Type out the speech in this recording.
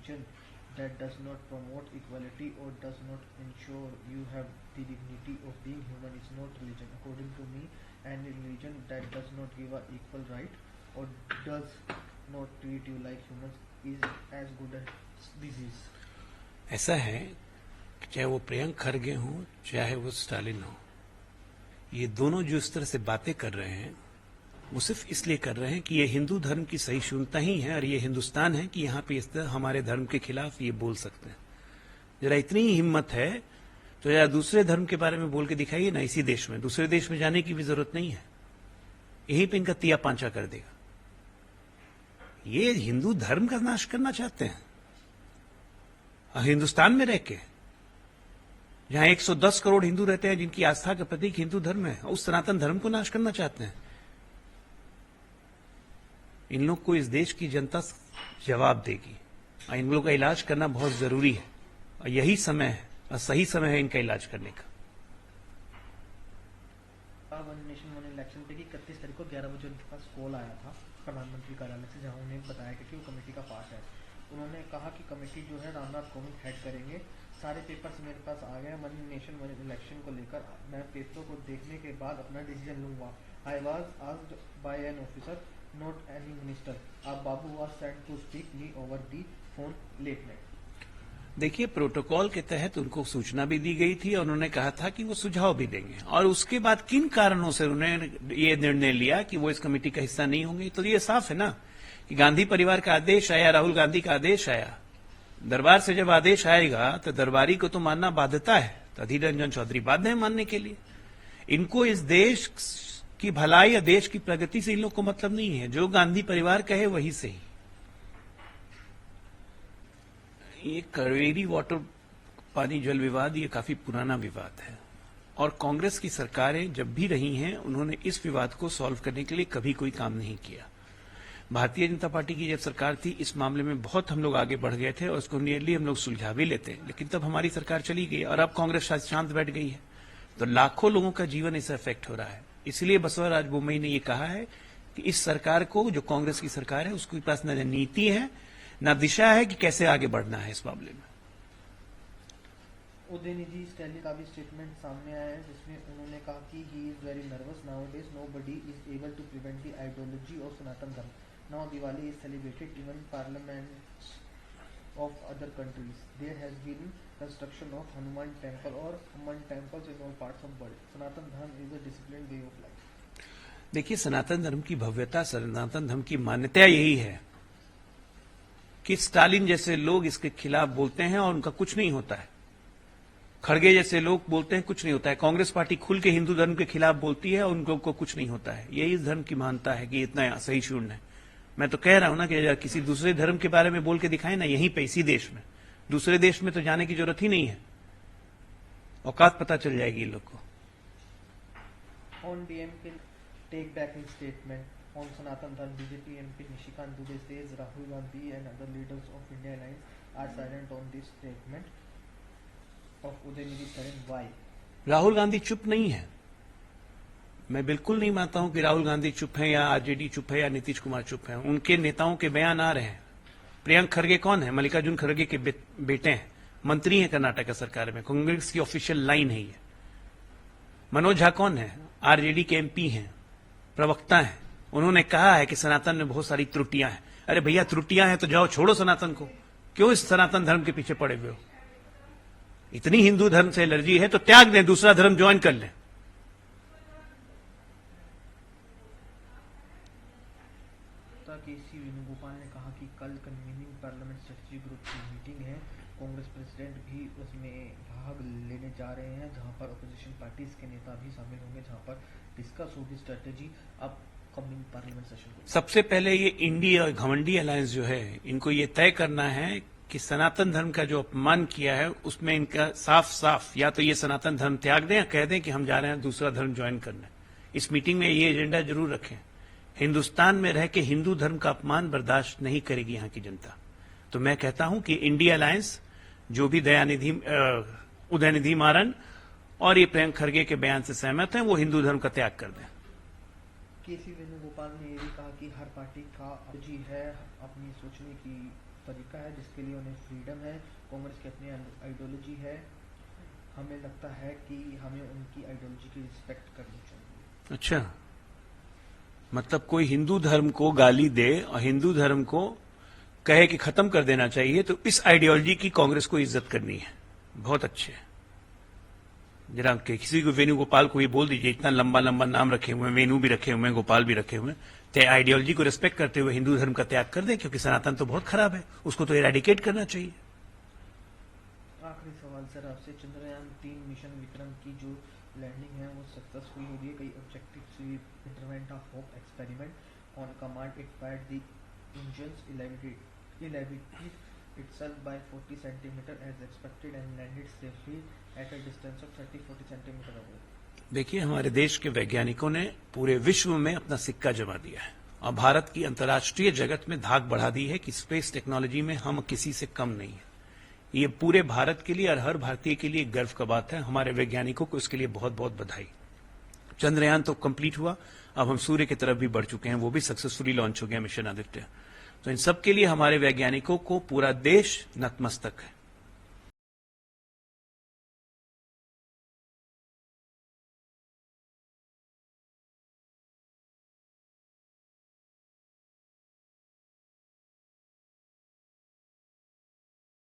religion that does not promote equality or does not ensure you have the dignity of being human is not religion. According to me, any religion that does not give a equal right or does not treat you like humans is as good as disease. ऐसा है चाहे वो प्रियंक खरगे हो चाहे वो Stalin हो, ये दोनों जो इस तरह से बातें कर रहे हैं वो सिर्फ इसलिए कर रहे हैं कि ये हिंदू धर्म की सहिष्णुता ही है और ये हिंदुस्तान है कि यहाँ पे इस तरह हमारे धर्म के खिलाफ ये बोल सकते हैं। जरा इतनी ही हिम्मत है तो जरा दूसरे धर्म के बारे में बोल के दिखाइए ना इसी देश में। दूसरे देश में जाने की भी जरूरत नहीं है, यहीं पे इनका तिया पांचा कर देगा। ये हिंदू धर्म का नाश करना चाहते हैं हिंदुस्तान में रह के, जहां 110 करोड़ हिंदू रहते हैं जिनकी आस्था का प्रतीक हिंदू धर्म है, उस सनातन धर्म को नाश करना चाहते हैं। इन लोग को इस देश की जनता जवाब देगी और इन लोगों का इलाज करना बहुत जरूरी है और यही समय है और सही समय है इनका इलाज करने का। वन नेशन वन इलेक्शन पे 31 तारीख को 11 बजे उनके पास कॉल आया था प्रधानमंत्री कार्यालय से, जहां उन्हें बताया कि वो कमेटी का पार्ट है। उन्होंने कहा कि कमेटी जो है रामनाथ कोविंद हेड करेंगे। सारे पेपर्स मेरे पास आ गए वन नेशन वन इलेक्शन को लेकर। मैं पेपरों को देखने के बाद अपना डिसीजन लूंगा। I was asked by an officer not any minister. अब babu was sent to speak me over the phone late night. देखिए, प्रोटोकॉल के तहत उनको सूचना भी दी गई थी और उन्होंने कहा था कि वो सुझाव भी देंगे और उसके बाद किन कारणों से उन्होंने ये निर्णय लिया कि वो इस कमेटी का हिस्सा नहीं होंगे, तो ये साफ है ना कि गांधी परिवार का आदेश आया, राहुल गांधी का आदेश आया। दरबार से जब आदेश आएगा तो दरबारी को तो मानना बाध्यता है, तो अधीर रंजन चौधरी बाध्य है मानने के लिए। इनको इस देश की भलाई या देश की प्रगति से इन लोग को मतलब नहीं है, जो गांधी परिवार कहे वही सही। ये कावेरी वाटर पानी जल विवाद ये काफी पुराना विवाद है और कांग्रेस की सरकारें जब भी रही हैं उन्होंने इस विवाद को सॉल्व करने के लिए कभी कोई काम नहीं किया। भारतीय जनता पार्टी की जब सरकार थी इस मामले में बहुत हम लोग आगे बढ़ गए थे और उसको नियरली हम लोग सुलझा भी लेते, लेकिन तब हमारी सरकार चली गई और अब कांग्रेस शांत बैठ गई है, तो लाखों लोगों का जीवन इससे अफेक्ट हो रहा है। इसलिए बसवराज बोम्मई ने यह कहा है कि इस सरकार को, जो कांग्रेस की सरकार है, उसके पास न नीति है न दिशा है कि कैसे आगे बढ़ना है इस मामले में। उदयनिधि स्टैलिन का भी स्टेटमेंट सामने आया है जिसमें उन्होंने कहा कि he is very nervous nowadays, nobody is able to prevent the ideology of Sanatan Dharma. Now Diwali is celebrated even parliaments of other countries. There has been construction of Hanuman temple और Hanuman temples in all parts of world. Sanatan Dharma is a disciplined way of life. देखिए, सनातन धर्म की भव्यता, सनातन धर्म की मान्यता यही है कि स्टालिन जैसे लोग इसके खिलाफ बोलते हैं और उनका कुछ नहीं होता है। खड़गे जैसे लोग बोलते हैं कुछ नहीं होता है। कांग्रेस पार्टी खुल के हिंदू धर्म के खिलाफ बोलती है और उन लोगों को कुछ नहीं होता है। यही इस धर्म की मानता है कि इतना सहिष्णु है। मैं तो कह रहा हूं ना कि किसी दूसरे धर्म के बारे में बोल के दिखाए ना, यहीं पे इसी देश में। दूसरे देश में तो जाने की जरूरत ही नहीं है, औकात पता चल जाएगी इन लोग को। On DMK take back his statement on Sanatan Dharm, BJP MP Nishikant Dubey says Rahul Gandhi and other leaders of India Alliance are silent on this statement of Udayanidhi Staliन. Why? Rahul Gandhi चुप नहीं है। मैं बिल्कुल नहीं मानता हूं कि राहुल गांधी चुप है या आरजेडी चुप है या नीतीश कुमार चुप है। उनके नेताओं के बयान आ रहे हैं। प्रियंक खरगे कौन है? मल्लिकार्जुन खरगे के बेटे हैं, मंत्री हैं कर्नाटक सरकार में, कांग्रेस की ऑफिशियल लाइन है ये। मनोज झा कौन है? आरजेडी के एमपी हैं, प्रवक्ता हैं। उन्होंने कहा है कि सनातन में बहुत सारी त्रुटियां हैं। अरे भैया, त्रुटियां हैं तो जाओ छोड़ो सनातन को, क्यों इस सनातन धर्म के पीछे पड़े हुए हो? इतनी हिंदू धर्म से एलर्जी है तो त्याग दें, दूसरा धर्म ज्वाइन कर लें। केसी वेणुगोपाल ने कहा कि कल कन्वीनिंग पार्लियामेंट स्ट्रेटजी ग्रुप की मीटिंग है, कांग्रेस प्रेसिडेंट भी उसमें भाग लेने जा रहे हैं, जहां पर अपोजिशन पार्टीज के नेता भी शामिल होंगे, जहां पर डिस्कस होगी स्ट्रेटजी अपकमिंग पार्लियामेंट सेशन को। सबसे पहले ये इंडिया और घमंडी अलायंस जो है, इनको ये तय करना है कि सनातन धर्म का जो अपमान किया है उसमें इनका साफ साफ या तो ये सनातन धर्म त्याग दें या कह दें कि हम जा रहे हैं दूसरा धर्म ज्वाइन करने। इस मीटिंग में ये एजेंडा जरूर रखें। हिंदुस्तान में रह के हिंदू धर्म का अपमान बर्दाश्त नहीं करेगी यहां की जनता। तो मैं कहता हूं कि इंडिया अलायंस, जो भी उदयनिधि मारन और ये प्रियंक खरगे के बयान से सहमत हैं, वो हिंदू धर्म का त्याग कर दें। केसी वेणुगोपाल ने ये भी कहा कि हर पार्टी का अर्जी है अपनी सोचने की तरीका है जिसके लिए उन्हें फ्रीडम है। कांग्रेस की अपनी आइडियोलॉजी है। हमें लगता है कि हमें उनकी आइडियोलॉजी की रिस्पेक्ट करनी चाहिए। अच्छा, मतलब कोई हिंदू धर्म को गाली दे और हिंदू धर्म को कहे कि खत्म कर देना चाहिए तो इस आइडियोलॉजी की कांग्रेस को इज्जत करनी है। बहुत अच्छे। जरा किसी को वेणुगोपाल को ये बोल दीजिए, इतना लंबा लंबा नाम रखे हुए हैं, वेणु भी रखे हुए हैं, गोपाल भी रखे हुए हैं, तो आइडियोलॉजी को रिस्पेक्ट करते हुए हिंदू धर्म का त्याग कर दें, क्योंकि सनातन तो बहुत खराब है, उसको तो इरेडिकेट करना चाहिए। आखिरी सवाल सर आपसे, चंद्रयान 3 मिशन विक्रम की जो लैंडिंग है वो सक्सेसफुल हो गई। कई objectives intervent of hop experiment on command it fired the engines elevated itself by 40 centimeter as expected and landed safely at a distance of 30-40 centimeter away। देखिए, हमारे देश के वैज्ञानिकों ने पूरे विश्व में अपना सिक्का जमा दिया है और भारत की अंतर्राष्ट्रीय जगत में धाक बढ़ा दी है कि स्पेस टेक्नोलॉजी में हम किसी से कम नहीं है। ये पूरे भारत के लिए और हर भारतीय के लिए गर्व का बात है। हमारे वैज्ञानिकों को इसके लिए बहुत बहुत बधाई। चंद्रयान तो कंप्लीट हुआ, अब हम सूर्य की तरफ भी बढ़ चुके हैं, वो भी सक्सेसफुली लॉन्च हो गया मिशन आदित्य। तो इन सब के लिए हमारे वैज्ञानिकों को पूरा देश नतमस्तक है।